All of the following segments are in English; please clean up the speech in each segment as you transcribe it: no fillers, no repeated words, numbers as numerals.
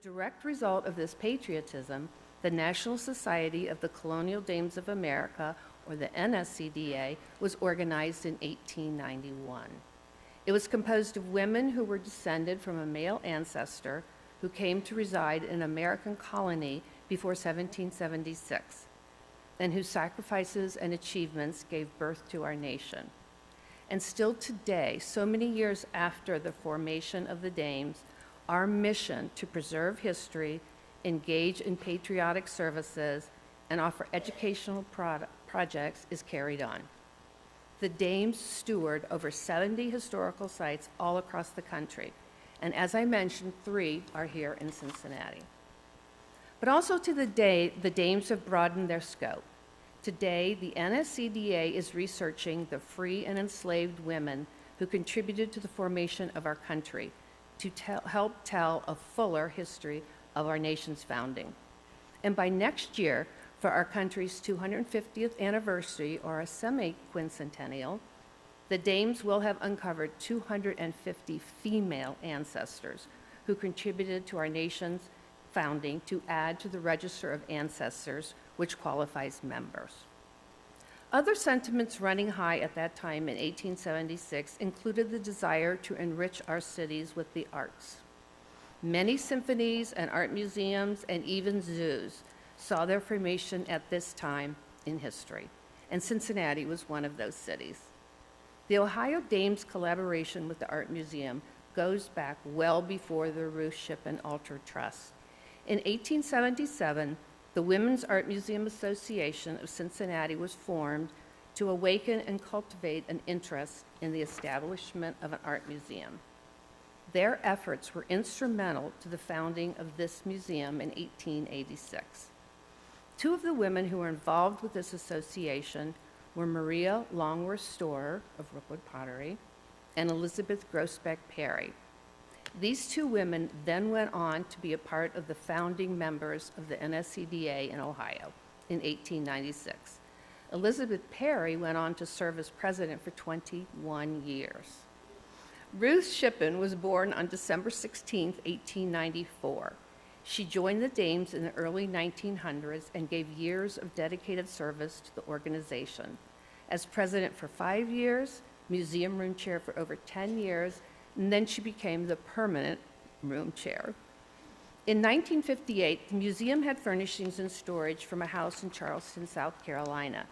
direct result of this patriotism, the National Society of the Colonial Dames of America, or the NSCDA, was organized in 1891. It was composed of women who were descended from a male ancestor who came to reside in an American colony before 1776, and whose sacrifices and achievements gave birth to our nation. And still today, so many years after the formation of the Dames, our mission to preserve history, engage in patriotic services, and offer educational projects is carried on. The Dames steward over 70 historical sites all across the country, and as I mentioned, 3 are here in Cincinnati. But also to the Dames have broadened their scope. Today, the NSCDA is researching the free and enslaved women who contributed to the formation of our country to help tell a fuller history of our nation's founding. And by next year, for our country's 250th anniversary, or a semi-quincentennial, the Dames will have uncovered 250 female ancestors who contributed to our nation's founding to add to the Register of Ancestors, which qualifies members. Other sentiments running high at that time in 1876 included the desire to enrich our cities with the arts. Many symphonies and art museums and even zoos saw their formation at this time in history, and Cincinnati was one of those cities. The Ohio Dames collaboration with the Art Museum goes back well before the Ruth Shippen Alter Trust. In 1877, the Women's Art Museum Association of Cincinnati was formed to awaken and cultivate an interest in the establishment of an art museum. Their efforts were instrumental to the founding of this museum in 1886. 2 of the women who were involved with this association were Maria Longworth Storer of Rookwood Pottery and Elizabeth Grosbeck Perry. These 2 women then went on to be a part of the founding members of the NSCDA in Ohio in 1896. Elizabeth Perry went on to serve as president for 21 years. Ruth Shippen was born on December 16, 1894. She joined the Dames in the early 1900s and gave years of dedicated service to the organization. As president for 5 years, museum room chair for over 10 years, and then she became the permanent room chair. In 1958, the museum had furnishings and storage from a house in Charleston, South Carolina.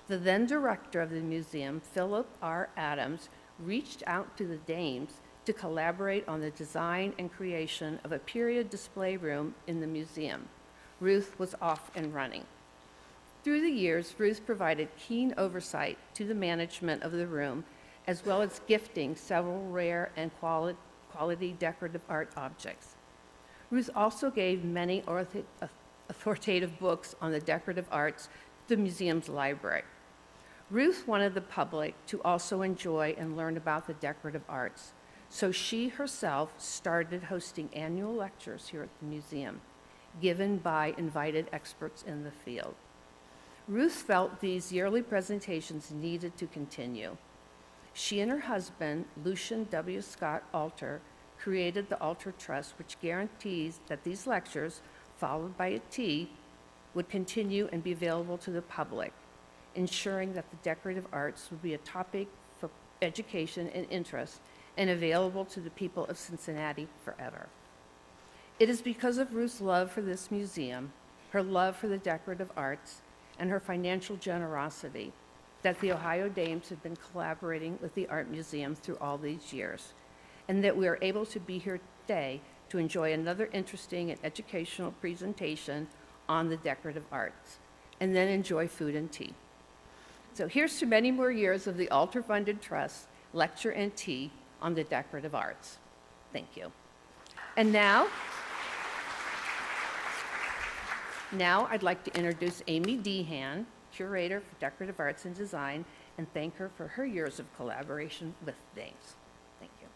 The then director of the museum, Philip R. Adams, reached out to the Dames to collaborate on the design and creation of a period display room in the museum. Ruth was off and running. Through the years, Ruth provided keen oversight to the management of the room, as well as gifting several rare and quality decorative art objects. Ruth also gave many authoritative books on the decorative arts to the museum's library. Ruth wanted the public to also enjoy and learn about the decorative arts, so she herself started hosting annual lectures here at the museum, given by invited experts in the field. Ruth felt these yearly presentations needed to continue. She and her husband, Lucian W. Scott Alter, created the Alter Trust, which guarantees that these lectures, followed by a tea, would continue and be available to the public, ensuring that the decorative arts would be a topic for education and interest and available to the people of Cincinnati forever. It is because of Ruth's love for this museum, her love for the decorative arts, and her financial generosity that the Ohio Dames have been collaborating with the Art Museum through all these years, and that we are able to be here today to enjoy another interesting and educational presentation on the decorative arts, and then enjoy food and tea. So here's to many more years of the Alter Funded Trust lecture and tea on the decorative arts. Thank you. And now I'd like to introduce Amy Dehan, Curator for Decorative Arts and Design, and thank her for her years of collaboration with Dames. Thank you.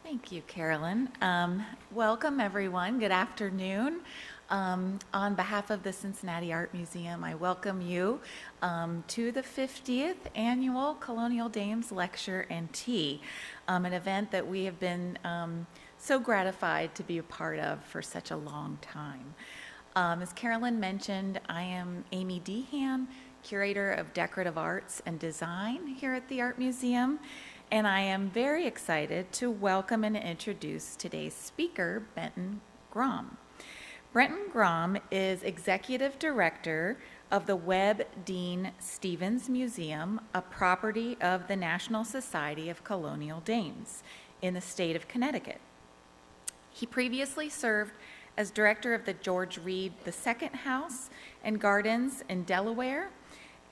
Thank you, Carolyn. Welcome, everyone. Good afternoon. On behalf of the Cincinnati Art Museum, I welcome you to the 50th Annual Colonial Dames Lecture and Tea, an event that we have been so gratified to be a part of for such a long time. As Carolyn mentioned, I am Amy Dehan, Curator of Decorative Arts and Design here at the Art Museum, and I am very excited to welcome and introduce today's speaker, Brenton Grom. Brenton Grom is Executive Director of the Webb Deane Stevens Museum, a property of the National Society of Colonial Dames in the state of Connecticut. He previously served as director of the George Read II House and Gardens in Delaware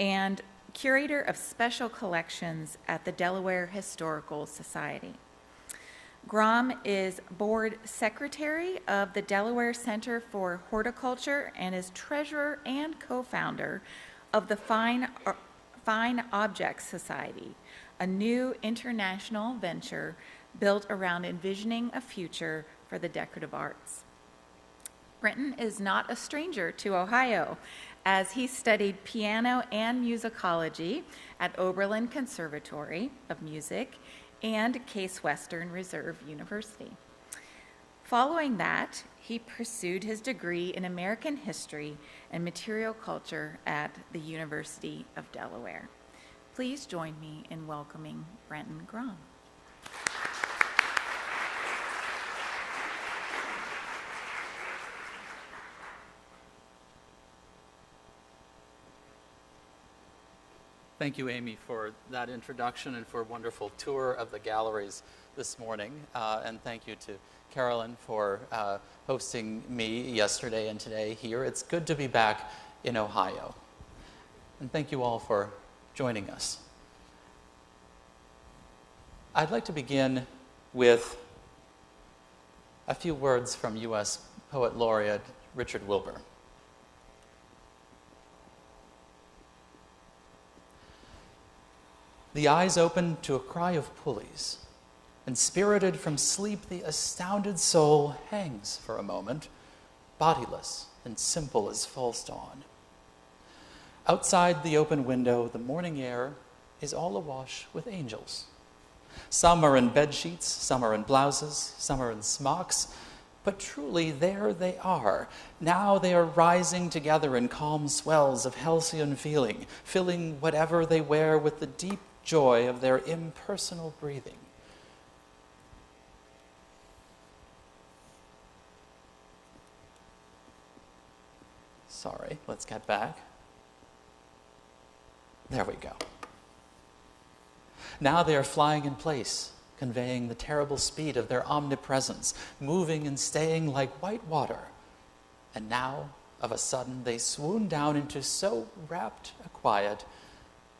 and curator of special collections at the Delaware Historical Society. Grom is board secretary of the Delaware Center for Horticulture and is treasurer and co-founder of the Fine Objects Society, a new international venture built around envisioning a future for the decorative arts. Brenton is not a stranger to Ohio, as he studied piano and musicology at Oberlin Conservatory of Music and Case Western Reserve University. Following that, he pursued his degree in American history and material culture at the University of Delaware. Please join me in welcoming Brenton Grom. Thank you, Amy, for that introduction and for a wonderful tour of the galleries this morning. And thank you to Carolyn for hosting me yesterday and today here. It's good to be back in Ohio. And thank you all for joining us. I'd like to begin with a few words from U.S. Poet Laureate Richard Wilbur. The eyes open to a cry of pulleys, and spirited from sleep, the astounded soul hangs for a moment, bodiless and simple as false dawn. Outside the open window, the morning air is all awash with angels. Some are in bed sheets, some are in blouses, some are in smocks, but truly there they are. Now they are rising together in calm swells of halcyon feeling, filling whatever they wear with the deep joy of their impersonal breathing. Sorry, let's get back. There we go. Now they are flying in place, conveying the terrible speed of their omnipresence, moving and staying like white water. And now, of a sudden, they swoon down into so rapt a quiet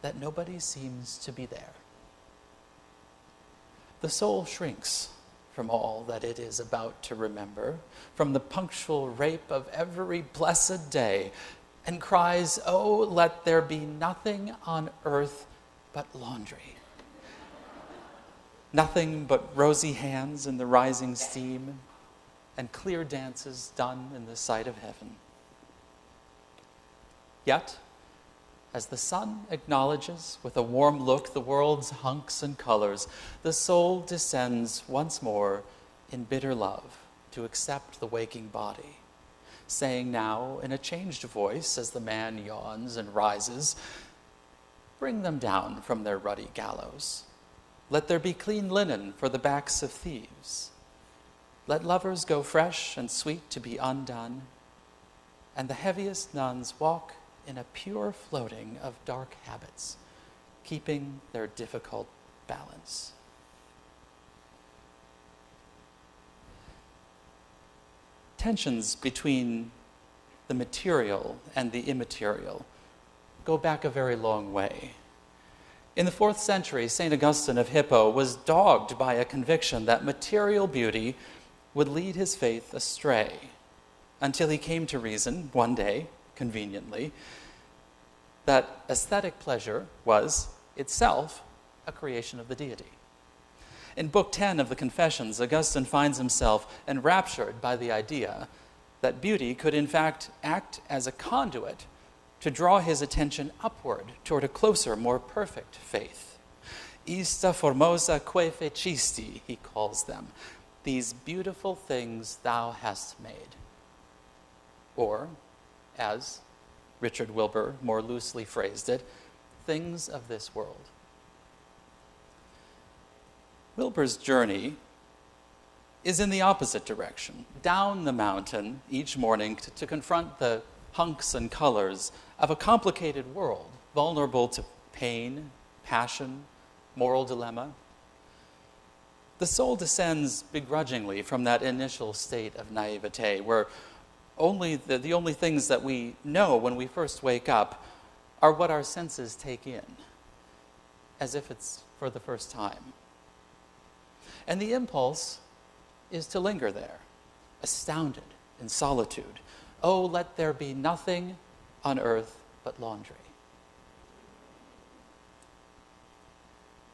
that nobody seems to be there. The soul shrinks from all that it is about to remember, from the punctual rape of every blessed day, and cries, "Oh, let there be nothing on earth but laundry. Nothing but rosy hands in the rising steam, and clear dances done in the sight of heaven." Yet, as the sun acknowledges with a warm look the world's hunks and colors, the soul descends once more in bitter love to accept the waking body, saying now in a changed voice as the man yawns and rises, "Bring them down from their ruddy gallows. Let there be clean linen for the backs of thieves. Let lovers go fresh and sweet to be undone, and the heaviest nuns walk in a pure floating of dark habits, keeping their difficult balance." Tensions between the material and the immaterial go back a very long way. In the 4th century, St. Augustine of Hippo was dogged by a conviction that material beauty would lead his faith astray, until he came to reason one day, conveniently, that aesthetic pleasure was itself a creation of the deity. In Book 10 of the Confessions, Augustine finds himself enraptured by the idea that beauty could in fact act as a conduit to draw his attention upward toward a closer, more perfect faith. Ista formosa que fecisti, he calls them, these beautiful things thou hast made. Or, as Richard Wilbur more loosely phrased it, things of this world. Wilbur's journey is in the opposite direction, down the mountain each morning to confront the hunks and colors of a complicated world, vulnerable to pain, passion, moral dilemma. The soul descends begrudgingly from that initial state of naivete, where the only things that we know when we first wake up are what our senses take in, as if it's for the first time. And the impulse is to linger there, astounded in solitude. Oh, let there be nothing on earth but laundry.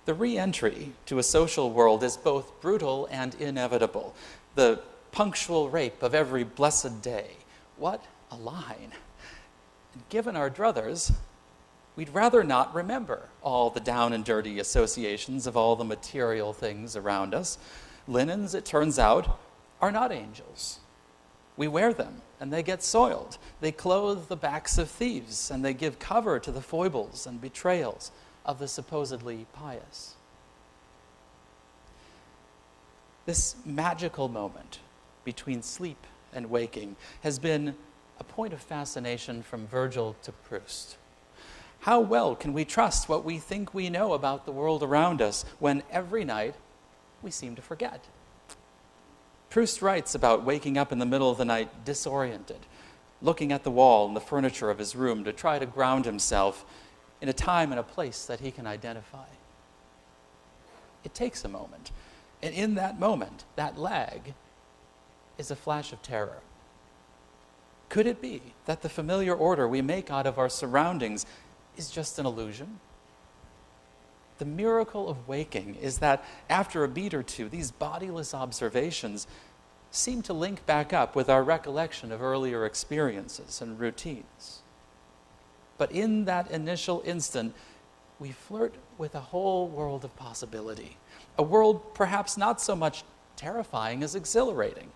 The re-entry to a social world is both brutal and inevitable. The punctual rape of every blessed day. What a line. And given our druthers, we'd rather not remember all the down and dirty associations of all the material things around us. Linens, it turns out, are not angels. We wear them, and they get soiled. They clothe the backs of thieves, and they give cover to the foibles and betrayals of the supposedly pious. This magical moment between sleep and waking has been a point of fascination from Virgil to Proust. How well can we trust what we think we know about the world around us when every night we seem to forget? Proust writes about waking up in the middle of the night disoriented, looking at the wall and the furniture of his room to try to ground himself in a time and a place that he can identify. It takes a moment, and in that moment, that lag is a flash of terror. Could it be that the familiar order we make out of our surroundings is just an illusion? The miracle of waking is that after a beat or two, these bodiless observations seem to link back up with our recollection of earlier experiences and routines. But in that initial instant, we flirt with a whole world of possibility, a world perhaps not so much terrifying as exhilarating.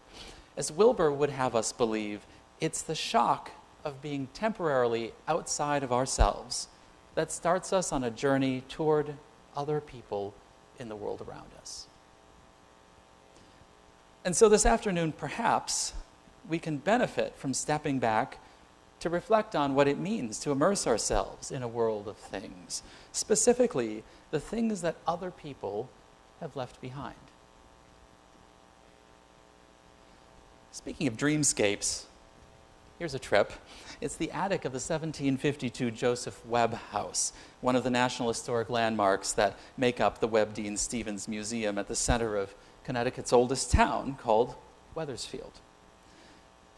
As Wilbur would have us believe, it's the shock of being temporarily outside of ourselves that starts us on a journey toward other people in the world around us. And so this afternoon, perhaps, we can benefit from stepping back to reflect on what it means to immerse ourselves in a world of things, specifically the things that other people have left behind. Speaking of dreamscapes, here's a trip. It's the attic of the 1752 Joseph Webb House, one of the National Historic Landmarks that make up the Webb Deane Stevens Museum at the center of Connecticut's oldest town called Wethersfield.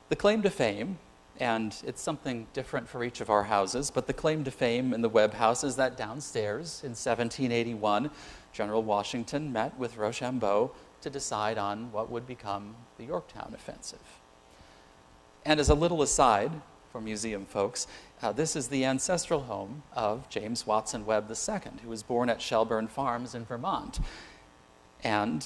The claim to fame, and it's something different for each of our houses, but the claim to fame in the Webb House is that downstairs in 1781, General Washington met with Rochambeau to decide on what would become the Yorktown Offensive. And as a little aside for museum folks, this is the ancestral home of James Watson Webb II, who was born at Shelburne Farms in Vermont. And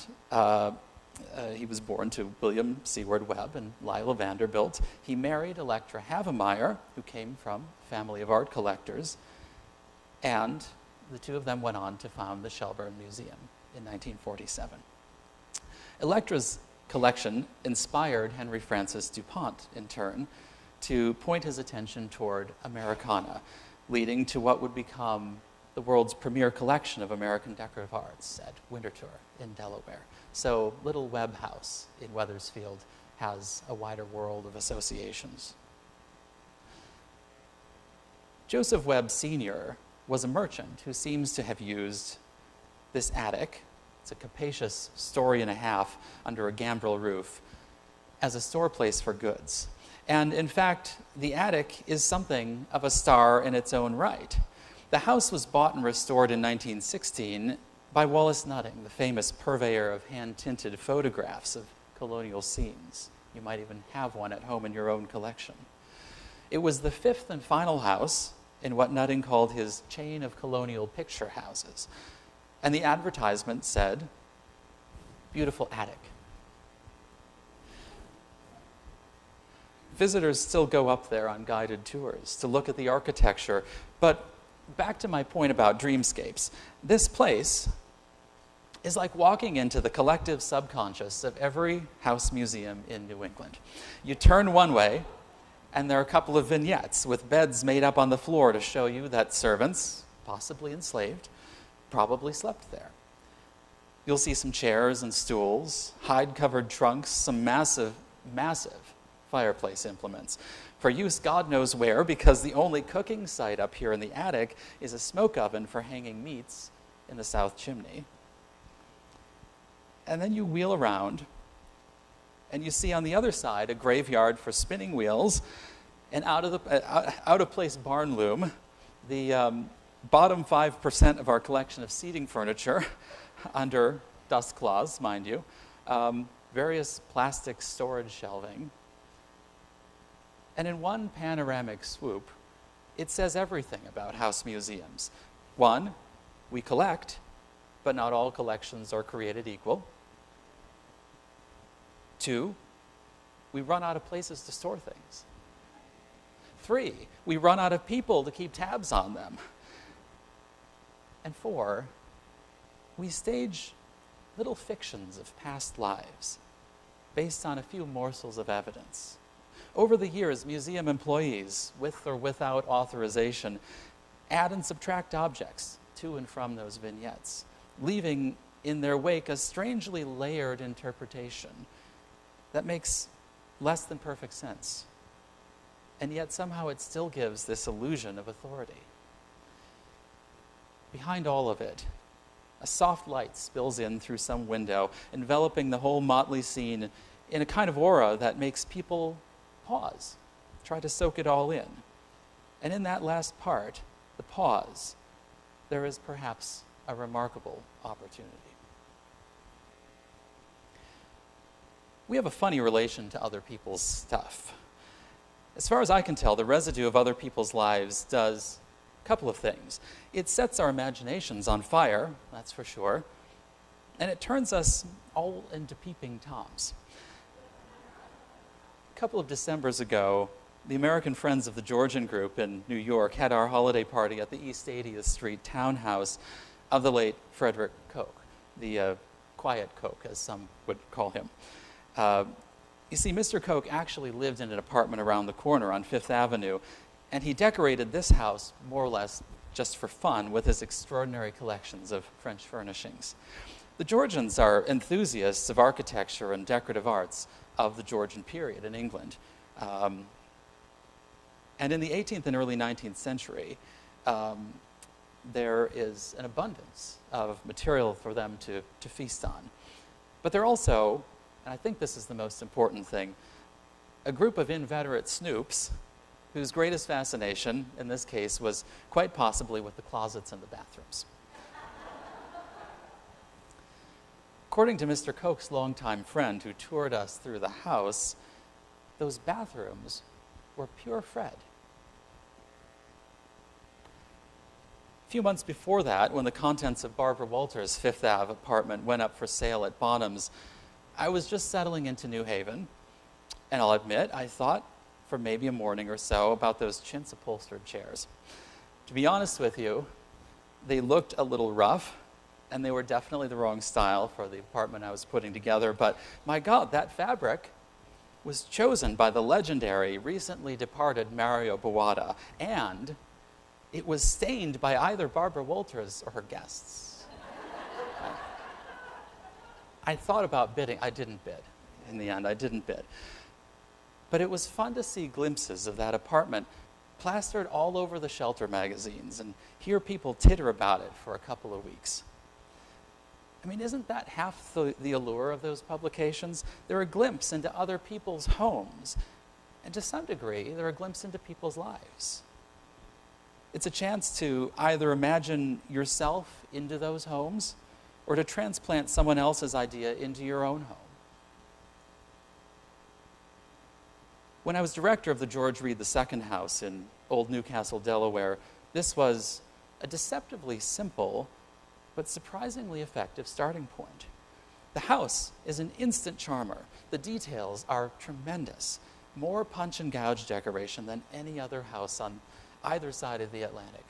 he was born to William Seward Webb and Lila Vanderbilt. He married Electra Havemeyer, who came from a family of art collectors, and the two of them went on to found the Shelburne Museum in 1947. Electra's collection inspired Henry Francis DuPont, in turn, to point his attention toward Americana, leading to what would become the world's premier collection of American decorative arts at Winterthur in Delaware. So Little Webb House in Wethersfield has a wider world of associations. Joseph Webb Sr. was a merchant who seems to have used this attic, it's a capacious story and a half under a gambrel roof, as a store place for goods. And in fact, the attic is something of a star in its own right. The house was bought and restored in 1916 by Wallace Nutting, the famous purveyor of hand-tinted photographs of colonial scenes. You might even have one at home in your own collection. It was the fifth and final house in what Nutting called his chain of colonial picture houses. And the advertisement said, "Beautiful attic." Visitors still go up there on guided tours to look at the architecture. But back to my point about dreamscapes, this place is like walking into the collective subconscious of every house museum in New England. You turn one way, and there are a couple of vignettes with beds made up on the floor to show you that servants, possibly enslaved, probably slept there. You'll see some chairs and stools, hide-covered trunks, some massive, massive fireplace implements for use God knows where, because the only cooking site up here in the attic is a smoke oven for hanging meats in the south chimney. And then you wheel around, and you see on the other side a graveyard for spinning wheels, and out-of-place barn loom, the bottom 5% of our collection of seating furniture, under dust cloths, mind you, various plastic storage shelving. And in one panoramic swoop, it says everything about house museums. One, we collect, but not all collections are created equal. Two, we run out of places to store things. Three, we run out of people to keep tabs on them. And four, we stage little fictions of past lives based on a few morsels of evidence. Over the years, museum employees, with or without authorization, add and subtract objects to and from those vignettes, leaving in their wake a strangely layered interpretation that makes less than perfect sense. And yet somehow it still gives this illusion of authority. Behind all of it, a soft light spills in through some window, enveloping the whole motley scene in a kind of aura that makes people pause, try to soak it all in. And in that last part, the pause, there is perhaps a remarkable opportunity. We have a funny relation to other people's stuff. As far as I can tell, the residue of other people's lives does a couple of things. It sets our imaginations on fire, that's for sure, and it turns us all into peeping Toms. A couple of Decembers ago, the American Friends of the Georgian Group in New York had our holiday party at the East 80th Street townhouse of the late Frederick Koch, the Quiet Koch, as some would call him. You see, Mr. Koch actually lived in an apartment around the corner on Fifth Avenue, and he decorated this house more or less just for fun with his extraordinary collections of French furnishings. The Georgians are enthusiasts of architecture and decorative arts of the Georgian period in England. And in the 18th and early 19th century, there is an abundance of material for them to feast on. But they're also, and I think this is the most important thing, a group of inveterate snoops whose greatest fascination, in this case, was quite possibly with the closets and the bathrooms. According to Mr. Koch's longtime friend who toured us through the house, those bathrooms were pure Fred. A few months before that, when the contents of Barbara Walters' Fifth Ave apartment went up for sale at Bonham's, I was just settling into New Haven, and I'll admit, I thought for maybe a morning or so about those chintz-upholstered chairs. To be honest with you, they looked a little rough, and they were definitely the wrong style for the apartment I was putting together, but my God, that fabric was chosen by the legendary, recently departed Mario Bawada, and it was stained by either Barbara Walters or her guests. I thought about bidding. I didn't bid. In the end, I didn't bid. But it was fun to see glimpses of that apartment plastered all over the shelter magazines and hear people titter about it for a couple of weeks. I mean, isn't that half the allure of those publications? They're a glimpse into other people's homes. And to some degree, they're a glimpse into people's lives. It's a chance to either imagine yourself into those homes or to transplant someone else's idea into your own home. When I was director of the George Reed II House in Old Newcastle, Delaware, this was a deceptively simple but surprisingly effective starting point. The house is an instant charmer. The details are tremendous. More punch and gouge decoration than any other house on either side of the Atlantic.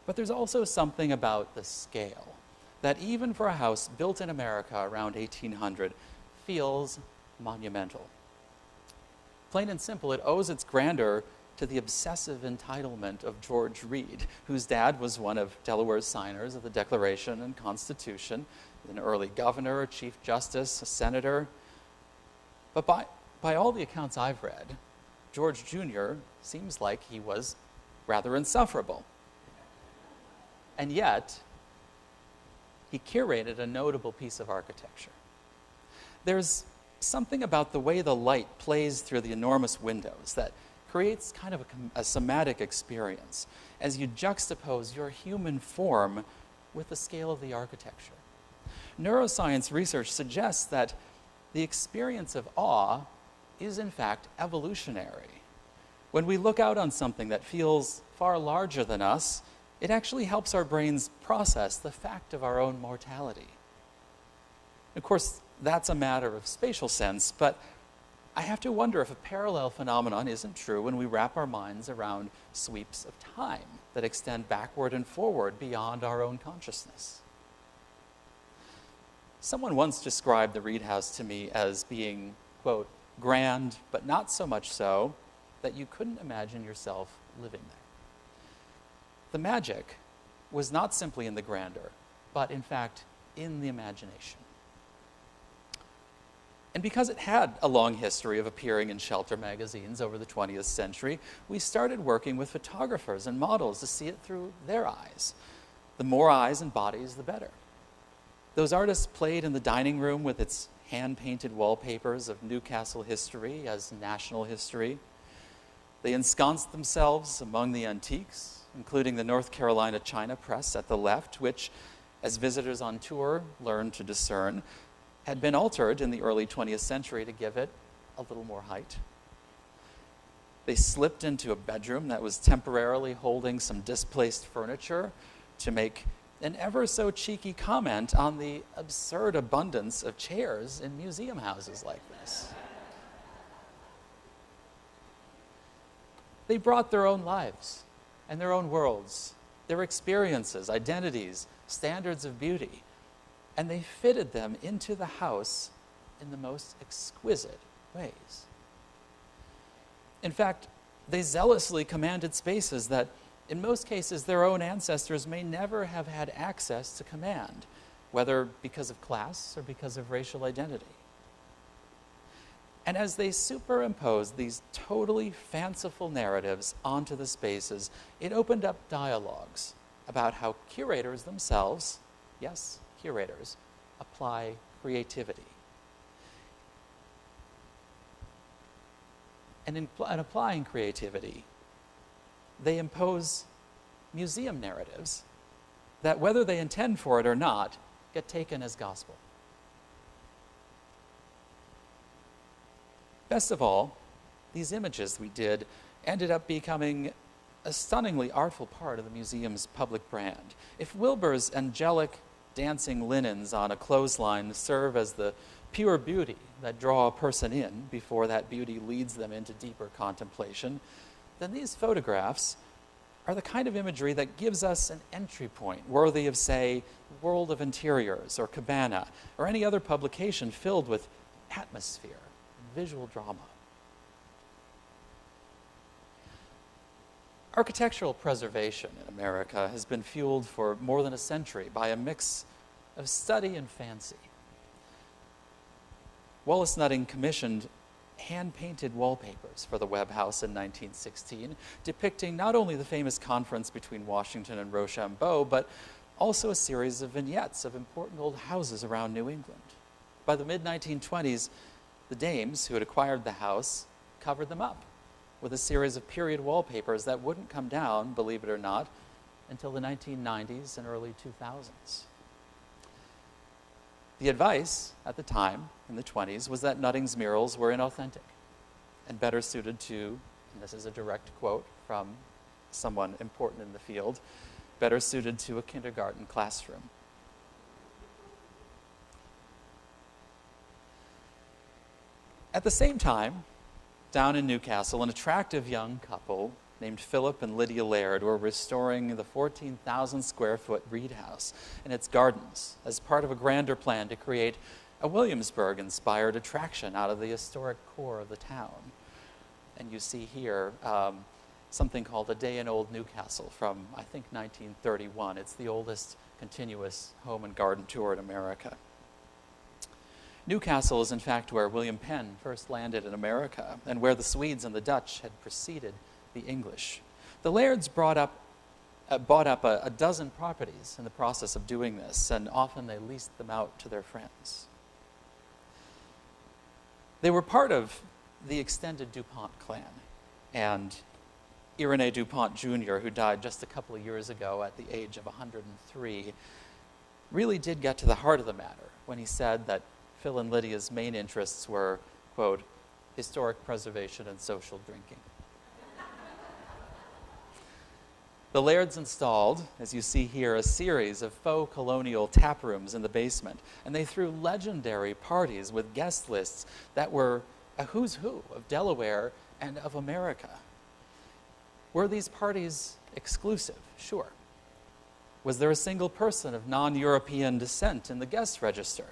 But there's also something about the scale that even for a house built in America around 1800 feels monumental. Plain and simple, it owes its grandeur to the obsessive entitlement of George Reed, whose dad was one of Delaware's signers of the Declaration and Constitution, an early governor, chief justice, a senator. But by all the accounts I've read, George Jr. seems like he was rather insufferable. And yet, he curated a notable piece of architecture. There's something about the way the light plays through the enormous windows that creates kind of a somatic experience as you juxtapose your human form with the scale of the architecture. Neuroscience research suggests that the experience of awe is in fact evolutionary. When we look out on something that feels far larger than us, it actually helps our brains process the fact of our own mortality. Of course, that's a matter of spatial sense, but I have to wonder if a parallel phenomenon isn't true when we wrap our minds around sweeps of time that extend backward and forward beyond our own consciousness. Someone once described the Reed House to me as being, quote, grand, but not so much so that you couldn't imagine yourself living there. The magic was not simply in the grandeur, but in fact in the imagination. And because it had a long history of appearing in shelter magazines over the 20th century, we started working with photographers and models to see it through their eyes. The more eyes and bodies, the better. Those artists played in the dining room with its hand-painted wallpapers of Newcastle history as national history. They ensconced themselves among the antiques, including the North Carolina China press at the left, which, as visitors on tour learned to discern, had been altered in the early 20th century to give it a little more height. They slipped into a bedroom that was temporarily holding some displaced furniture to make an ever so cheeky comment on the absurd abundance of chairs in museum houses like this. They brought their own lives and their own worlds, their experiences, identities, standards of beauty, and they fitted them into the house in the most exquisite ways. In fact, they zealously commanded spaces that, in most cases, their own ancestors may never have had access to command, whether because of class or because of racial identity. And as they superimposed these totally fanciful narratives onto the spaces, it opened up dialogues about how curators themselves, yes, curators, apply creativity. And in applying creativity, they impose museum narratives that, whether they intend for it or not, get taken as gospel. Best of all, these images we did ended up becoming a stunningly artful part of the museum's public brand. If Wilbur's angelic dancing linens on a clothesline serve as the pure beauty that draw a person in before that beauty leads them into deeper contemplation, then these photographs are the kind of imagery that gives us an entry point worthy of, say, World of Interiors or Cabana, or any other publication filled with atmosphere and visual drama. Architectural preservation in America has been fueled for more than a century by a mix of study and fancy. Wallace Nutting commissioned hand-painted wallpapers for the Webb House in 1916, depicting not only the famous conference between Washington and Rochambeau, but also a series of vignettes of important old houses around New England. By the mid-1920s, the dames who had acquired the house covered them up with a series of period wallpapers that wouldn't come down, believe it or not, until the 1990s and early 2000s. The advice at the time, in the 20s, was that Nutting's murals were inauthentic, and better suited to, and this is a direct quote from someone important in the field, better suited to a kindergarten classroom. At the same time, down in Newcastle, an attractive young couple named Philip and Lydia Laird were restoring the 14,000 square foot Reed House and its gardens as part of a grander plan to create a Williamsburg-inspired attraction out of the historic core of the town. And you see here something called A Day in Old Newcastle from, I think, 1931. It's the oldest continuous home and garden tour in America. Newcastle is in fact where William Penn first landed in America and where the Swedes and the Dutch had preceded the English. The Lairds bought up a dozen properties in the process of doing this, and often they leased them out to their friends. They were part of the extended DuPont clan, and Irénée DuPont Jr., who died just a couple of years ago at the age of 103, really did get to the heart of the matter when he said that Phil and Lydia's main interests were, quote, historic preservation and social drinking. The Lairds installed, as you see here, a series of faux colonial tap rooms in the basement, and they threw legendary parties with guest lists that were a who's who of Delaware and of America. Were these parties exclusive? Sure. Was there a single person of non-European descent in the guest register?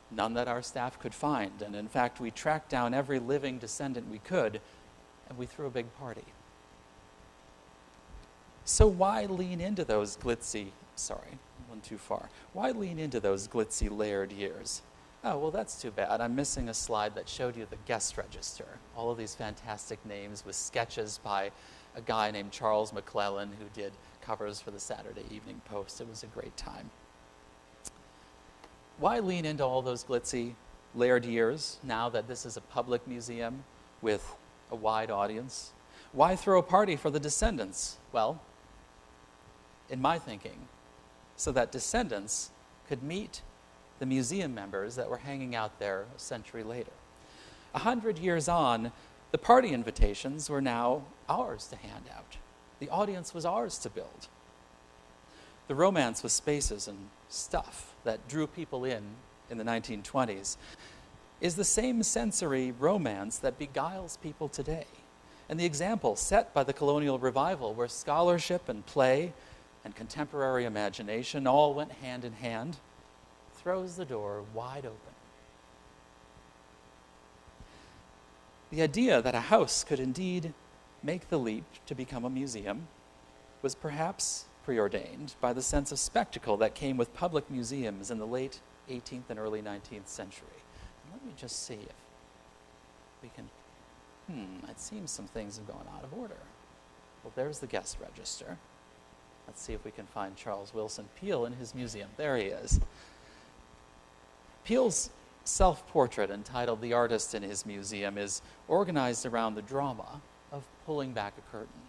None that our staff could find, and in fact we tracked down every living descendant we could, and we threw a big party. So why lean into those glitzy, why lean into those glitzy Laird years? Oh, well, that's too bad. I'm missing a slide that showed you the guest register. All of these fantastic names with sketches by a guy named Charles McClellan who did covers for the Saturday Evening Post. It was a great time. Why lean into all those glitzy Laird years now that this is a public museum with a wide audience? Why throw a party for the descendants? Well, in my thinking, so that descendants could meet the museum members that were hanging out there a century later. 100 years on, the party invitations were now ours to hand out. The audience was ours to build. The romance with spaces and stuff that drew people in the 1920s is the same sensory romance that beguiles people today. And the example set by the Colonial Revival, where scholarship and play and contemporary imagination all went hand in hand, throws the door wide open. The idea that a house could indeed make the leap to become a museum was perhaps preordained by the sense of spectacle that came with public museums in the late 18th and early 19th century. And let me just see if we can, it seems some things have gone out of order. Well, there's the guest register. Let's see if we can find Charles Wilson Peale in his museum. There he is. Peale's self-portrait, entitled The Artist in His Museum, is organized around the drama of pulling back a curtain.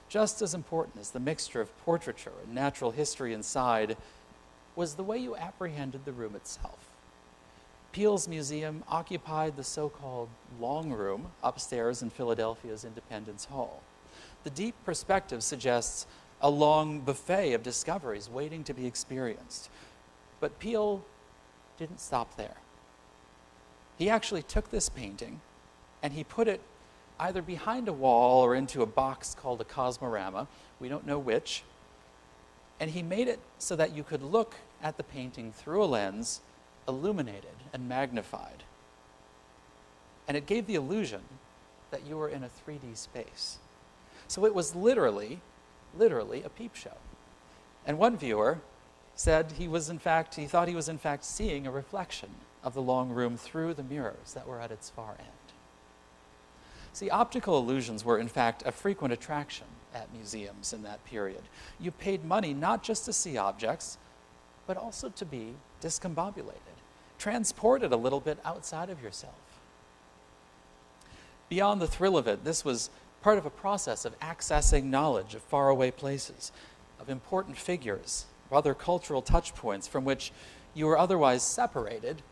Just as important as the mixture of portraiture and natural history inside was the way you apprehended the room itself. Peale's museum occupied the so-called long room upstairs in Philadelphia's Independence Hall. The deep perspective suggests a long buffet of discoveries waiting to be experienced. But Peale didn't stop there. He actually took this painting and he put it either behind a wall or into a box called a cosmorama, we don't know which, and he made it so that you could look at the painting through a lens, illuminated and magnified. And it gave the illusion that you were in a 3D space. So it was literally a peep show. And one viewer said he thought he was in fact seeing a reflection of the long room through the mirrors that were at its far end. See, optical illusions were in fact a frequent attraction at museums in that period. You paid money not just to see objects, but also to be discombobulated, transported a little bit outside of yourself. Beyond the thrill of it, this was part of a process of accessing knowledge of faraway places, of important figures, of other cultural touch points from which you were otherwise separated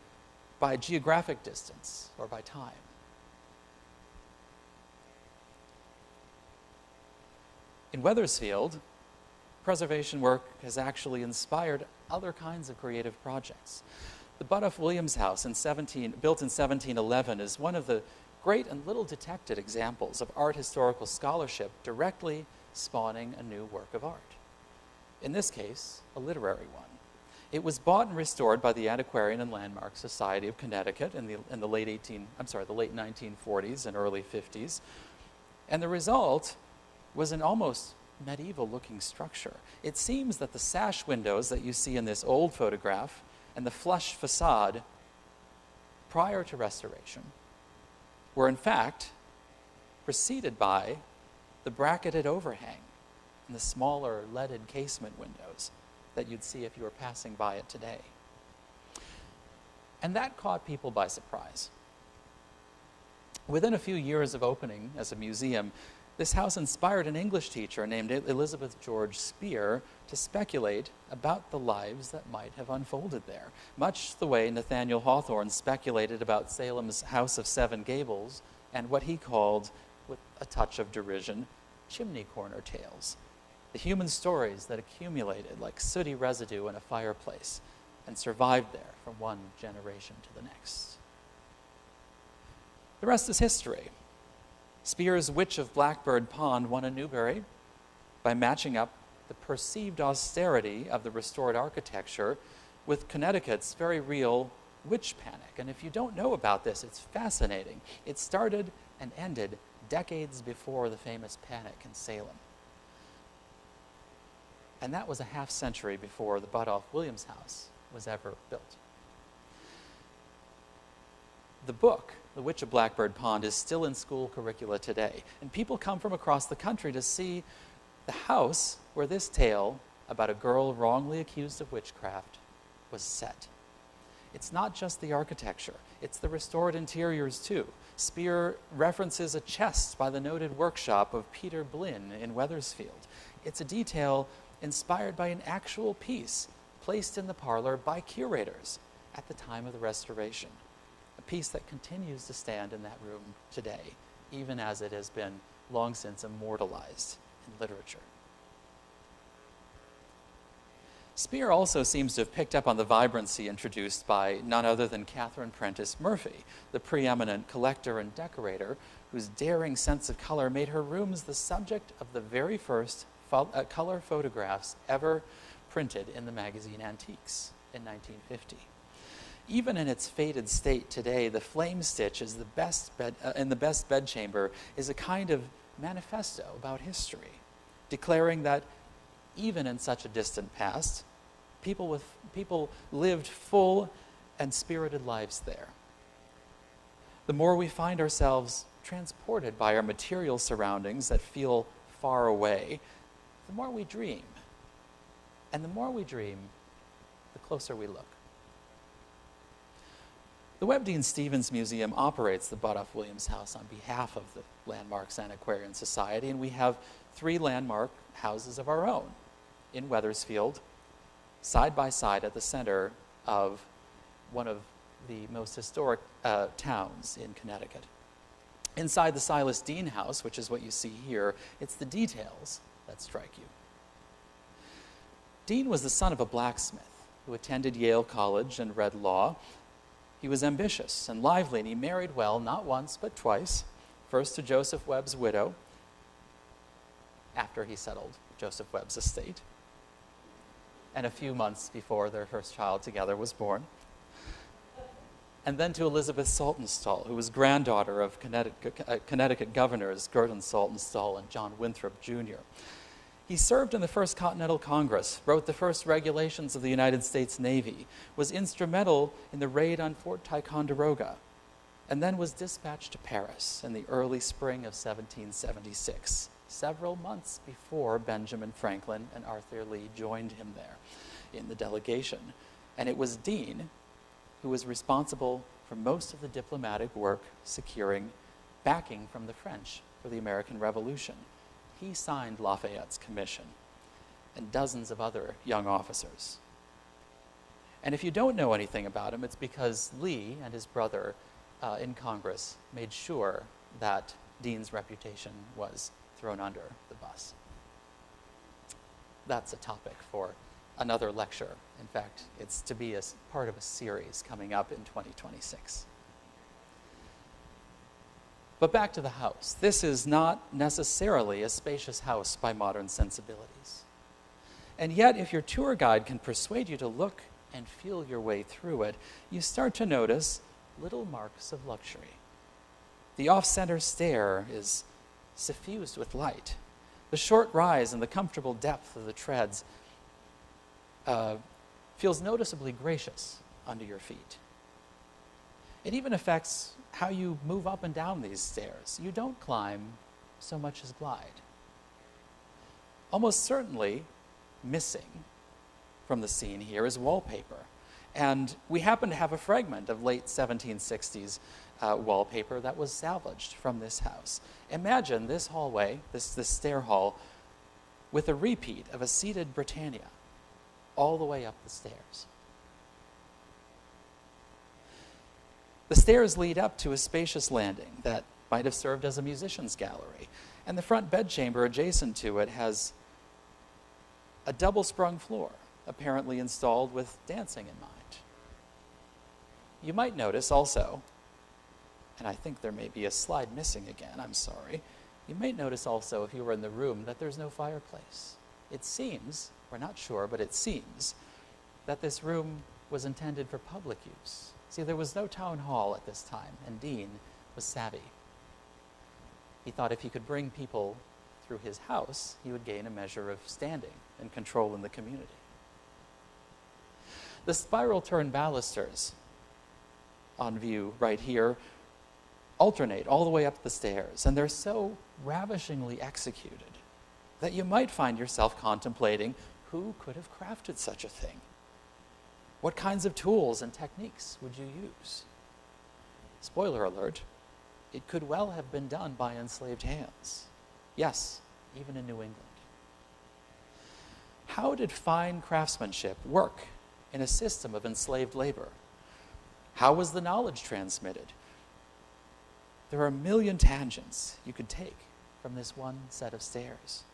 by geographic distance or by time. In Wethersfield, preservation work has actually inspired other kinds of creative projects. The Buduff Williams House, built in 1711, is one of the great and little detected examples of art historical scholarship directly spawning a new work of art. In this case, a literary one. It was bought and restored by the Antiquarian and Landmark Society of Connecticut in the late 1940s and early 50s. And the result was an almost medieval-looking structure. It seems that the sash windows that you see in this old photograph and the flush facade prior to restoration were in fact preceded by the bracketed overhang and the smaller leaded casement windows that you'd see if you were passing by it today. And that caught people by surprise. Within a few years of opening as a museum, this house inspired an English teacher named Elizabeth George Spear to speculate about the lives that might have unfolded there, much the way Nathaniel Hawthorne speculated about Salem's House of Seven Gables and what he called, with a touch of derision, chimney corner tales, the human stories that accumulated like sooty residue in a fireplace and survived there from one generation to the next. The rest is history. Spear's Witch of Blackbird Pond won a Newbery by matching up the perceived austerity of the restored architecture with Connecticut's very real witch panic. And if you don't know about this, it's fascinating. It started and ended decades before the famous panic in Salem. And that was a half century before the Buduff Williams House was ever built. The book, The Witch of Blackbird Pond, is still in school curricula today. And people come from across the country to see the house where this tale about a girl wrongly accused of witchcraft was set. It's not just the architecture, it's the restored interiors too. Spear references a chest by the noted workshop of Peter Blinn in Wethersfield. It's a detail inspired by an actual piece placed in the parlor by curators at the time of the restoration. A piece that continues to stand in that room today, even as it has been long since immortalized in literature. Spear also seems to have picked up on the vibrancy introduced by none other than Catherine Prentice Murphy, the preeminent collector and decorator whose daring sense of color made her rooms the subject of the very first color photographs ever printed in the magazine Antiques in 1950. Even in its faded state today, the flame stitch is in the best bedchamber is a kind of manifesto about history, declaring that even in such a distant past, people lived full and spirited lives there. The more we find ourselves transported by our material surroundings that feel far away, the more we dream. And the more we dream, the closer we look. The Webb Deane Stevens Museum operates the Buduff Williams House on behalf of the Landmarks Antiquarian Society, and we have 3 landmark houses of our own in Wethersfield, side by side at the center of one of the most historic towns in Connecticut. Inside the Silas Deane House, which is what you see here, it's the details that strike you. Deane was the son of a blacksmith who attended Yale College and read law. He was ambitious and lively, and he married well, not once, but twice. First to Joseph Webb's widow, after he settled Joseph Webb's estate, and a few months before their first child together was born. And then to Elizabeth Saltonstall, who was granddaughter of Connecticut governors Gurdon Saltonstall and John Winthrop, Jr. He served in the First Continental Congress, wrote the first regulations of the United States Navy, was instrumental in the raid on Fort Ticonderoga, and then was dispatched to Paris in the early spring of 1776, several months before Benjamin Franklin and Arthur Lee joined him there in the delegation. And it was Deane who was responsible for most of the diplomatic work securing backing from the French for the American Revolution. He signed Lafayette's commission and dozens of other young officers. And if you don't know anything about him, it's because Lee and his brother in Congress made sure that Deane's reputation was thrown under the bus. that's a topic for another lecture. In fact, it's to be part of a series coming up in 2026. But back to the house. This is not necessarily a spacious house by modern sensibilities. And yet, if your tour guide can persuade you to look and feel your way through it, you start to notice little marks of luxury. The off-center stair is suffused with light. The short rise and the comfortable depth of the treads feels noticeably gracious under your feet. It even affects how you move up and down these stairs. You don't climb so much as glide. Almost certainly missing from the scene here is wallpaper. And we happen to have a fragment of late 1760s wallpaper that was salvaged from this house. Imagine this hallway, this stair hall, with a repeat of a seated Britannia all the way up the stairs. The stairs lead up to a spacious landing that might have served as a musician's gallery, and the front bedchamber adjacent to it has a double-sprung floor, apparently installed with dancing in mind. You might notice also, and I think there may be a slide missing again, I'm sorry. You might notice also, if you were in the room, that there's no fireplace. It seems, we're not sure, but it seems that this room was intended for public use. See, there was no town hall at this time, and Deane was savvy. He thought if he could bring people through his house, he would gain a measure of standing and control in the community. The spiral turn balusters on view right here alternate all the way up the stairs, and they're so ravishingly executed that you might find yourself contemplating who could have crafted such a thing. What kinds of tools and techniques would you use? Spoiler alert, it could well have been done by enslaved hands. Yes, even in New England. How did fine craftsmanship work in a system of enslaved labor? How was the knowledge transmitted? There are a million tangents you could take from this one set of stairs.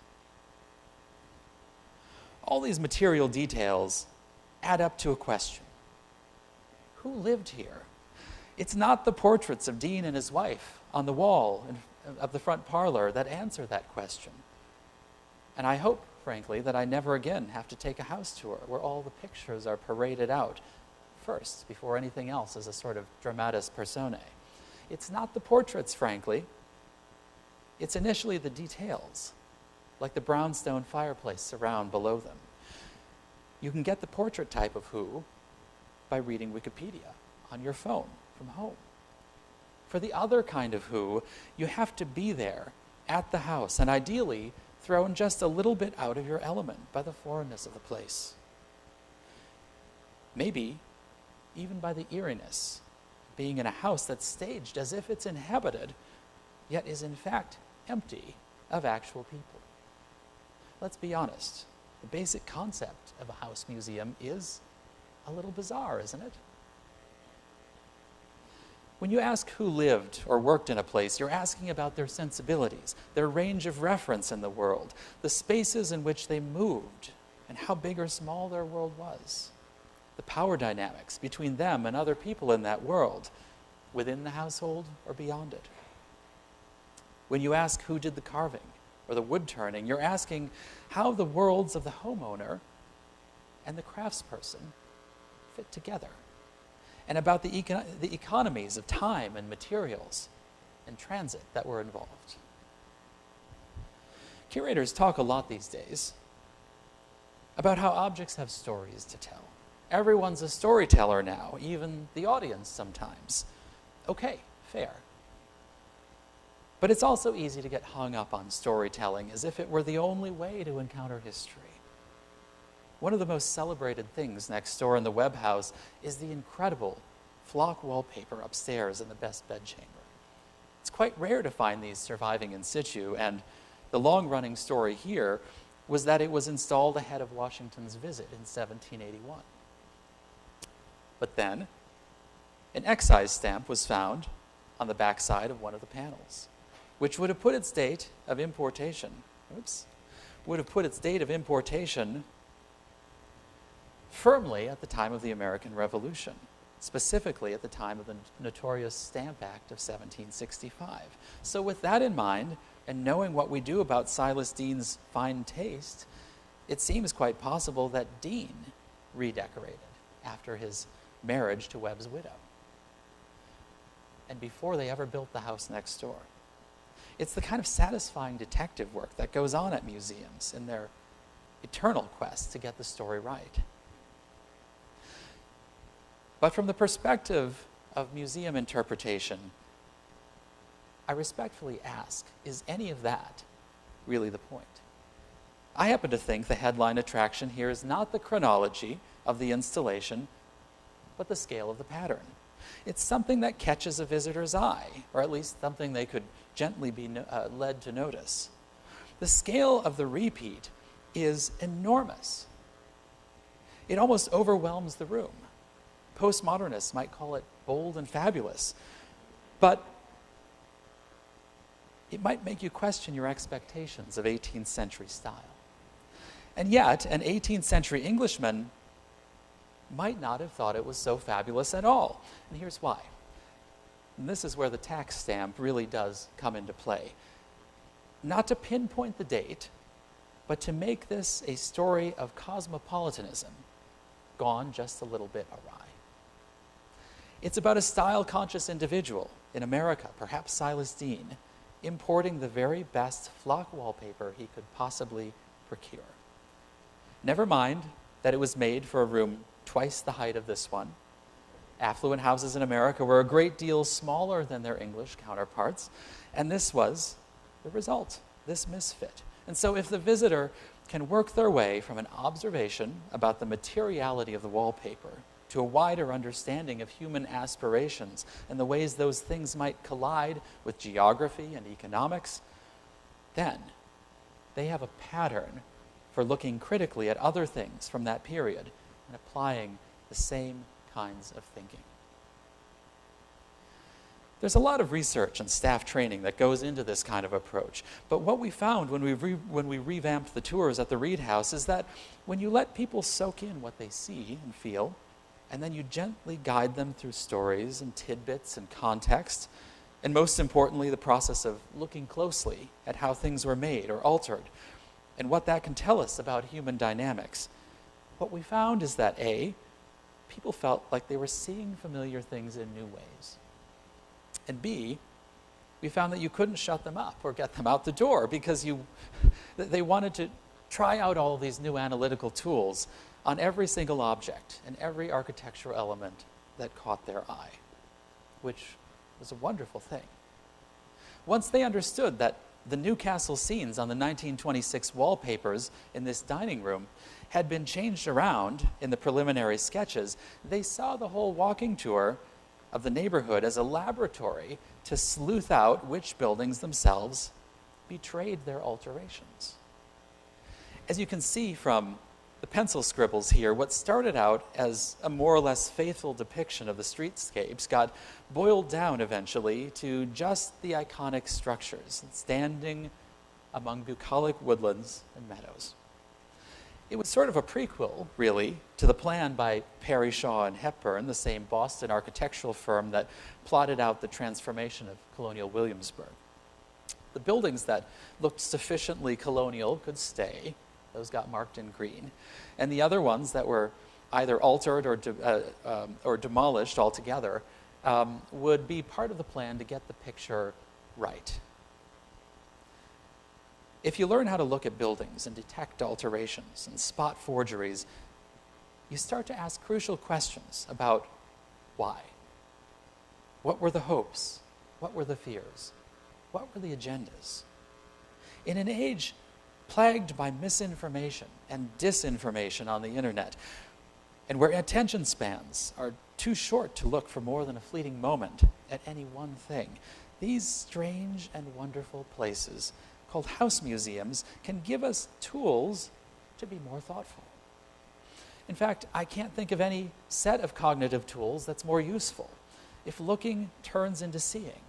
All these material details add up to a question. Who lived here? It's not the portraits of Deane and his wife on the wall of the front parlor that answer that question. And I hope, frankly, that I never again have to take a house tour where all the pictures are paraded out first before anything else as a sort of dramatis personae. It's not the portraits, frankly. It's initially the details, like the brownstone fireplace surround below them. You can get the portrait type of who by reading Wikipedia on your phone from home. For the other kind of who, you have to be there at the house, and ideally thrown just a little bit out of your element by the foreignness of the place. Maybe even by the eeriness, being in a house that's staged as if it's inhabited, yet is in fact empty of actual people. Let's be honest, the basic concept of a house museum is a little bizarre, isn't it? When you ask who lived or worked in a place, you're asking about their sensibilities, their range of reference in the world, the spaces in which they moved, and how big or small their world was, the power dynamics between them and other people in that world, within the household or beyond it. When you ask who did the carving or the wood turning, you're asking how the worlds of the homeowner and the craftsperson fit together, and about the economies of time and materials and transit that were involved. Curators talk a lot these days about how objects have stories to tell. Everyone's a storyteller now, even the audience sometimes. Okay, fair. But it's also easy to get hung up on storytelling as if it were the only way to encounter history. One of the most celebrated things next door in the Webb house is the incredible flock wallpaper upstairs in the best bedchamber. It's quite rare to find these surviving in situ, and the long-running story here was that it was installed ahead of Washington's visit in 1781. But then, an excise stamp was found on the backside of one of the panels, which would have put its date of importation, would have put its date of importation firmly at the time of the American Revolution, specifically at the time of the notorious Stamp Act of 1765. So with that in mind, and knowing what we do about Silas Deane's fine taste, it seems quite possible that Deane redecorated after his marriage to Webb's widow, and before they ever built the house next door. It's the kind of satisfying detective work that goes on at museums in their eternal quest to get the story right. But from the perspective of museum interpretation, I respectfully ask, is any of that really the point? I happen to think the headline attraction here is not the chronology of the installation, but the scale of the pattern. It's something that catches a visitor's eye, or at least something they could gently be led to notice. The scale of the repeat is enormous. It almost overwhelms the room. Postmodernists might call it bold and fabulous, but it might make you question your expectations of 18th century style. And yet, an 18th century Englishman might not have thought it was so fabulous at all. And here's why. And this is where the tax stamp really does come into play. Not to pinpoint the date, but to make this a story of cosmopolitanism gone just a little bit awry. It's about a style-conscious individual in America, perhaps Silas Deane, importing the very best flock wallpaper he could possibly procure. Never mind that it was made for a room twice the height of this one. Affluent houses in America were a great deal smaller than their English counterparts, and this was the result, this misfit. And so if the visitor can work their way from an observation about the materiality of the wallpaper to a wider understanding of human aspirations and the ways those things might collide with geography and economics, then they have a pattern for looking critically at other things from that period and applying the same kinds of thinking. There's a lot of research and staff training that goes into this kind of approach, but what we found when we revamped the tours at the Reed House is that when you let people soak in what they see and feel, and then you gently guide them through stories and tidbits and context, and most importantly, the process of looking closely at how things were made or altered, and what that can tell us about human dynamics, what we found is that A, people felt like they were seeing familiar things in new ways. And B, we found that you couldn't shut them up or get them out the door because they wanted to try out all these new analytical tools on every single object and every architectural element that caught their eye, which was a wonderful thing. Once they understood that the Newcastle scenes on the 1926 wallpapers in this dining room had been changed around in the preliminary sketches, they saw the whole walking tour of the neighborhood as a laboratory to sleuth out which buildings themselves betrayed their alterations. As you can see from the pencil scribbles here, what started out as a more or less faithful depiction of the streetscapes got boiled down eventually to just the iconic structures standing among bucolic woodlands and meadows. It was sort of a prequel, really, to the plan by Perry, Shaw, and Hepburn, the same Boston architectural firm that plotted out the transformation of colonial Williamsburg. The buildings that looked sufficiently colonial could stay. Those got marked in green. And the other ones that were either altered or demolished altogether would be part of the plan to get the picture right. If you learn how to look at buildings and detect alterations and spot forgeries, you start to ask crucial questions about why. What were the hopes? What were the fears? What were the agendas? In an age plagued by misinformation and disinformation on the internet, and where attention spans are too short to look for more than a fleeting moment at any one thing, these strange and wonderful places called house museums can give us tools to be more thoughtful. In fact, I can't think of any set of cognitive tools that's more useful. If looking turns into seeing,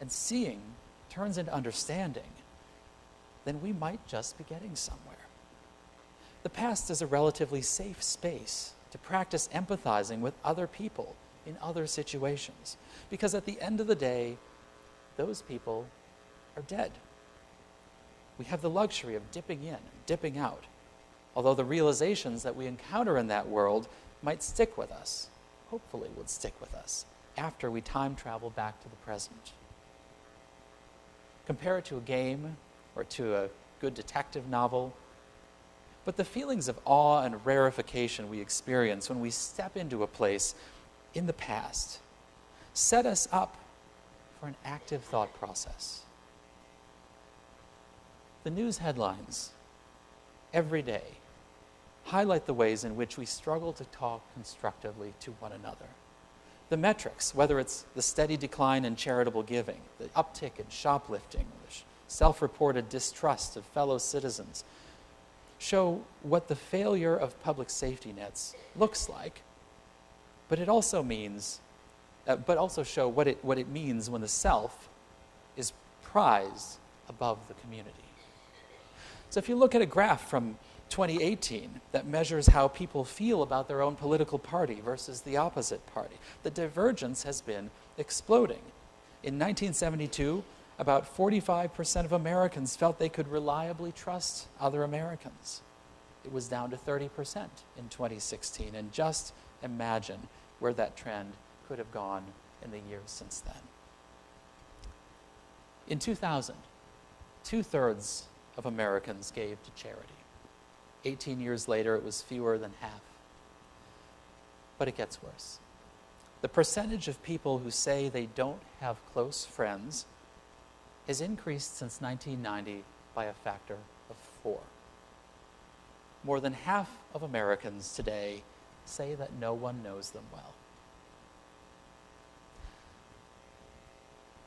and seeing turns into understanding, then we might just be getting somewhere. The past is a relatively safe space to practice empathizing with other people in other situations, because at the end of the day, those people are dead. We have the luxury of dipping in, dipping out, although the realizations that we encounter in that world might stick with us, hopefully would stick with us, after we time travel back to the present. Compare it to a game or to a good detective novel, but the feelings of awe and rarefication we experience when we step into a place in the past set us up for an active thought process. The news headlines every day highlight the ways in which we struggle to talk constructively to one another. The metrics, whether it's the steady decline in charitable giving, the uptick in shoplifting, the self-reported distrust of fellow citizens, show what the failure of public safety nets looks like, but it also means, show what it means when the self is prized above the community. So if you look at a graph from 2018 that measures how people feel about their own political party versus the opposite party, the divergence has been exploding. In 1972, about 45% of Americans felt they could reliably trust other Americans. It was down to 30% in 2016, and just imagine where that trend could have gone in the years since then. In 2000, 2/3 of Americans gave to charity. 18 years later, it was fewer than half. But it gets worse. The percentage of people who say they don't have close friends has increased since 1990 by a factor of 4. More than half of Americans today say that no one knows them well.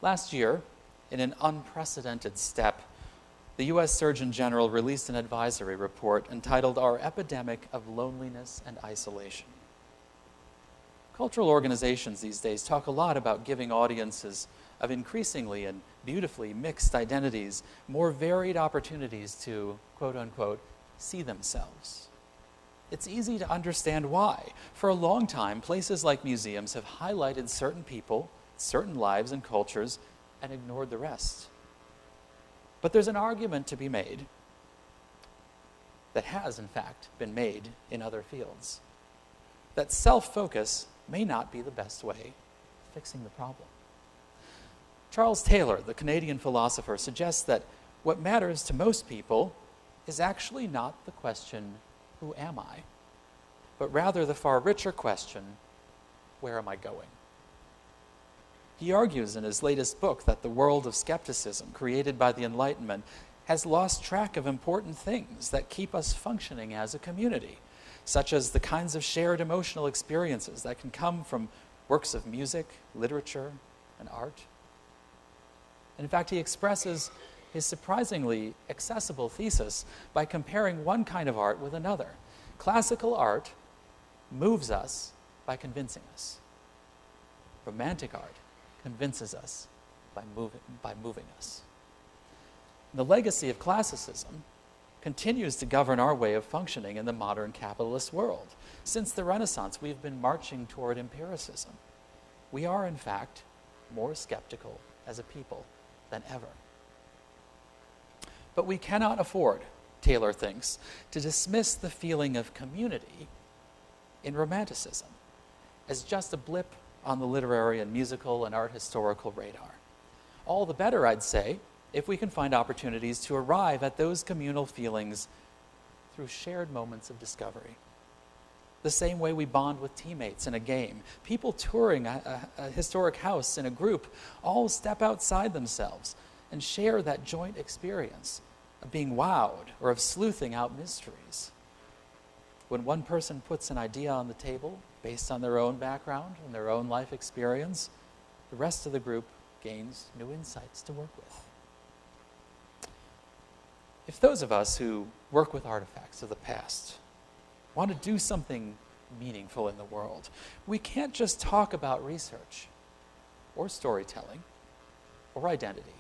Last year, in an unprecedented step, the U.S. Surgeon General released an advisory report entitled Our Epidemic of Loneliness and Isolation. Cultural organizations these days talk a lot about giving audiences of increasingly and beautifully mixed identities more varied opportunities to, quote unquote, see themselves. It's easy to understand why. For a long time, places like museums have highlighted certain people, certain lives and cultures, and ignored the rest. But there's an argument to be made that has, in fact, been made in other fields, that self-focus may not be the best way of fixing the problem. Charles Taylor, the Canadian philosopher, suggests that what matters to most people is actually not the question, who am I? But rather the far richer question, where am I going? He argues in his latest book that the world of skepticism created by the Enlightenment has lost track of important things that keep us functioning as a community, such as the kinds of shared emotional experiences that can come from works of music, literature, and art. In fact, he expresses his surprisingly accessible thesis by comparing one kind of art with another. Classical art moves us by convincing us. Romantic art convinces us by moving us. The legacy of classicism continues to govern our way of functioning in the modern capitalist world. Since the Renaissance, we've been marching toward empiricism. We are, in fact, more skeptical as a people than ever. But we cannot afford, Taylor thinks, to dismiss the feeling of community in Romanticism as just a blip on the literary and musical and art historical radar. All the better, I'd say, if we can find opportunities to arrive at those communal feelings through shared moments of discovery. The same way we bond with teammates in a game. People touring a historic house in a group all step outside themselves and share that joint experience of being wowed or of sleuthing out mysteries. When one person puts an idea on the table based on their own background and their own life experience, the rest of the group gains new insights to work with. If those of us who work with artifacts of the past want to do something meaningful in the world, we can't just talk about research or storytelling or identity.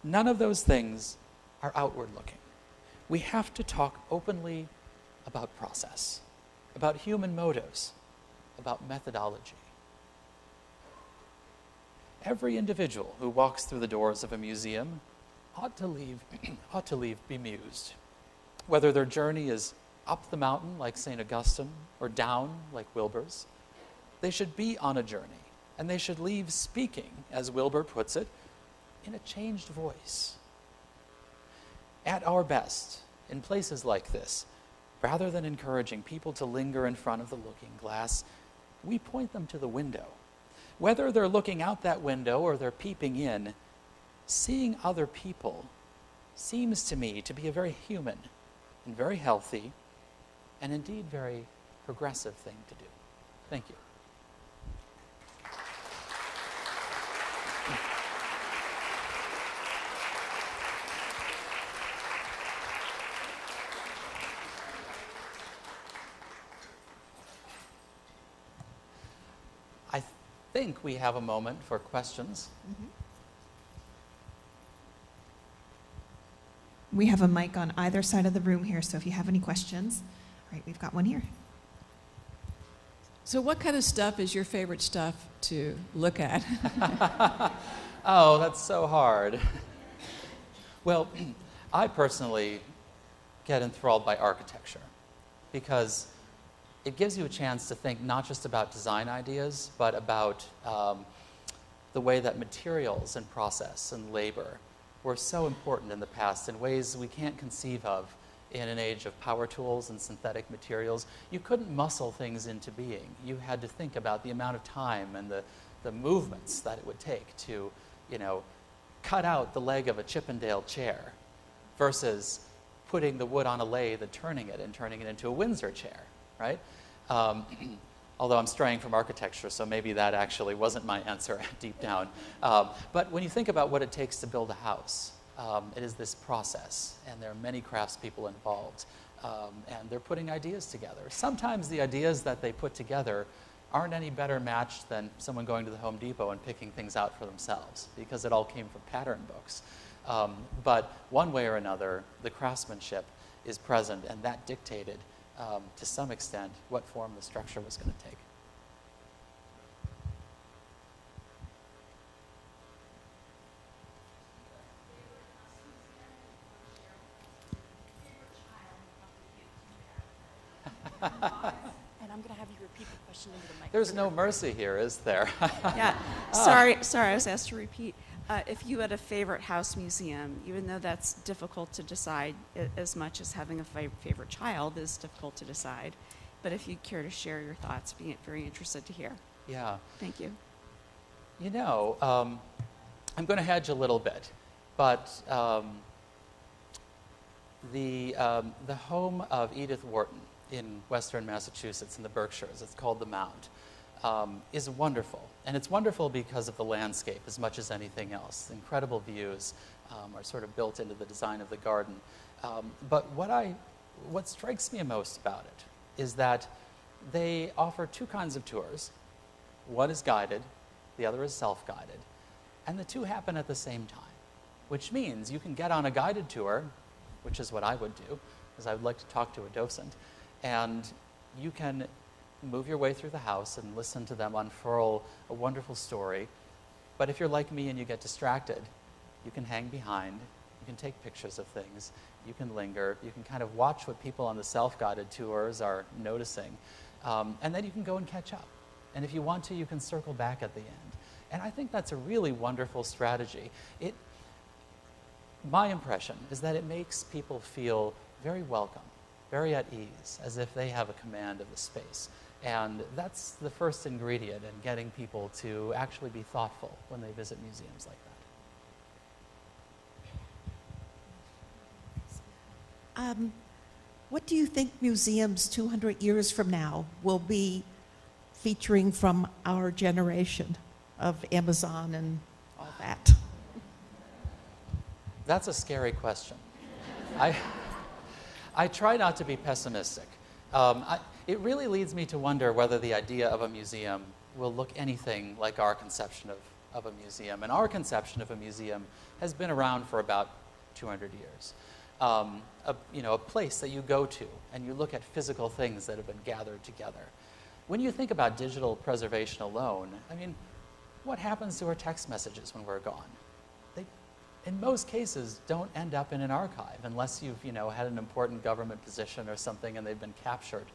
None of those things are outward looking. We have to talk openly about process, about human motives, about methodology. Every individual who walks through the doors of a museum ought to leave bemused. Whether their journey is up the mountain like St. Augustine or down like Wilbur's, they should be on a journey, and they should leave speaking, as Wilbur puts it, in a changed voice. At our best, in places like this, rather than encouraging people to linger in front of the looking glass, we point them to the window. Whether they're looking out that window or they're peeping in, seeing other people seems to me to be a very human and very healthy and indeed very progressive thing to do. Thank you. I think we have a moment for questions. We have a mic on either side of the room here, so if you have any questions. All right, we've got one here. So what kind of stuff is your favorite stuff to look at? Oh, that's so hard. Well, I personally get enthralled by architecture because it gives you a chance to think not just about design ideas, but about the way that materials and process and labor were so important in the past in ways we can't conceive of in an age of power tools and synthetic materials. You couldn't muscle things into being. You had to think about the amount of time and the movements that it would take to, cut out the leg of a Chippendale chair versus putting the wood on a lathe and turning it into a Windsor chair, right? Although I'm straying from architecture, so maybe that actually wasn't my answer deep down. But when you think about what it takes to build a house, it is this process, and there are many craftspeople involved, and they're putting ideas together. Sometimes the ideas that they put together aren't any better matched than someone going to the Home Depot and picking things out for themselves, because it all came from pattern books. But one way or another, the craftsmanship is present, and that dictated, to some extent, what form the structure was going to take. And I'm going to have you repeat the question into the microphone. There's no mercy here, is there? Yeah. Sorry, I was asked to repeat. If you had a favorite house museum, even though that's difficult to decide as much as having a favorite child is difficult to decide, but if you'd care to share your thoughts, be very interested to hear. Yeah. Thank you. I'm going to hedge a little bit, but the home of Edith Wharton in western Massachusetts in the Berkshires, it's called the Mound, is wonderful. And it's wonderful because of the landscape as much as anything else. Incredible views are sort of built into the design of the garden. But what strikes me most about it is that they offer two kinds of tours. One is guided, the other is self-guided. And the two happen at the same time, which means you can get on a guided tour, which is what I would do, because I would like to talk to a docent, and you can move your way through the house and listen to them unfurl a wonderful story. But if you're like me and you get distracted, you can hang behind, you can take pictures of things, you can linger, you can kind of watch what people on the self-guided tours are noticing, and then you can go and catch up. And if you want to, you can circle back at the end. And I think that's a really wonderful strategy. My impression is that it makes people feel very welcome, very at ease, as if they have a command of the space. And that's the first ingredient in getting people to actually be thoughtful when they visit museums like that. What do you think museums 200 years from now will be featuring from our generation of Amazon and all that? That's a scary question. I try not to be pessimistic. It really leads me to wonder whether the idea of a museum will look anything like our conception of a museum. And our conception of a museum has been around for about 200 years. A place that you go to and you look at physical things that have been gathered together. When you think about digital preservation alone, I mean, what happens to our text messages when we're gone? They, in most cases, don't end up in an archive unless you've, had an important government position or something and they've been captured.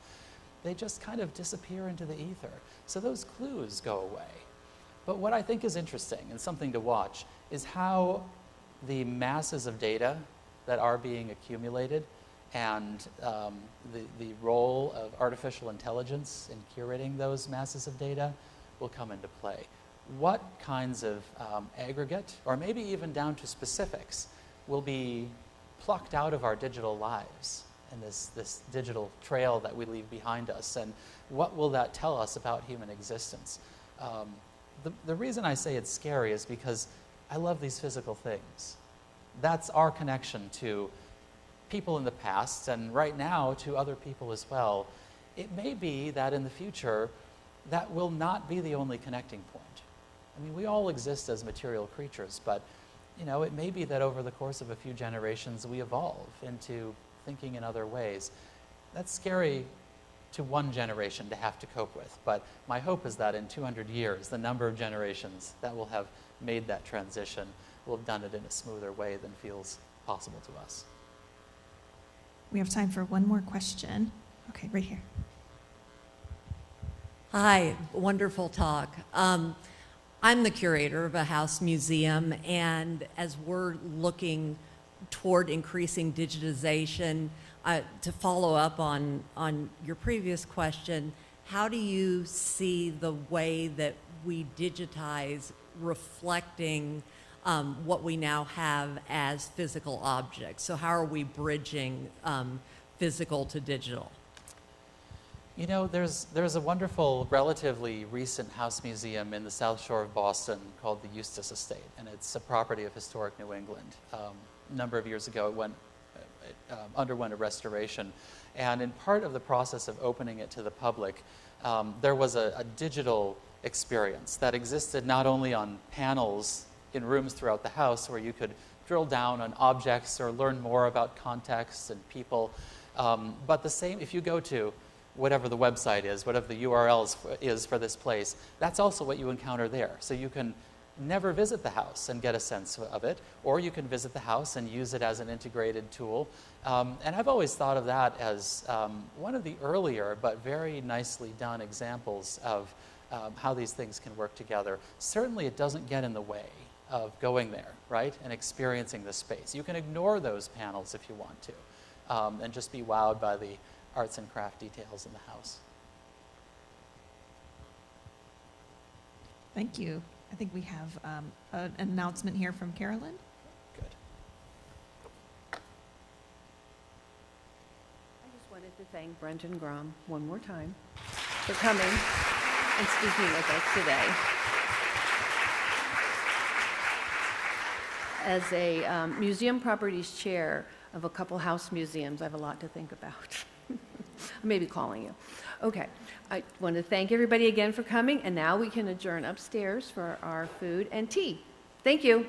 They just kind of disappear into the ether. So those clues go away. But what I think is interesting and something to watch is how the masses of data that are being accumulated and the role of artificial intelligence in curating those masses of data will come into play. What kinds of aggregate, or maybe even down to specifics, will be plucked out of our digital lives and this digital trail that we leave behind us, and what will that tell us about human existence? The reason I say it's scary is because I love these physical things. That's our connection to people in the past, and right now to other people as well. It may be that in the future, that will not be the only connecting point. I mean, we all exist as material creatures, but it may be that over the course of a few generations, we evolve into thinking in other ways. That's scary to one generation to have to cope with, but my hope is that in 200 years, the number of generations that will have made that transition will have done it in a smoother way than feels possible to us. We have time for one more question. Okay, right here. Hi, wonderful talk. I'm the curator of a house museum, and as we're looking toward increasing digitization, to follow up on your previous question, how do you see the way that we digitize reflecting what we now have as physical objects? So how are we bridging physical to digital? There's a wonderful, relatively recent house museum in the South Shore of Boston called the Eustace Estate, and it's a property of Historic New England. A number of years ago, it underwent a restoration, and in part of the process of opening it to the public, there was a digital experience that existed not only on panels in rooms throughout the house where you could drill down on objects or learn more about context and people, but the same, if you go to whatever the website is, whatever the URL is for this place, that's also what you encounter there. So you can never visit the house and get a sense of it, or you can visit the house and use it as an integrated tool. And I've always thought of that as one of the earlier but very nicely done examples of how these things can work together. Certainly it doesn't get in the way of going there, right, and experiencing the space. You can ignore those panels if you want to, and just be wowed by the arts and craft details in the house. Thank you. I think we have an announcement here from Carolyn. Good. I just wanted to thank Brenton Grom one more time for coming and speaking with us today. As a museum properties chair of a couple house museums, I have a lot to think about. Maybe calling you. Okay, I want to thank everybody again for coming, and now we can adjourn upstairs for our food and tea. Thank you.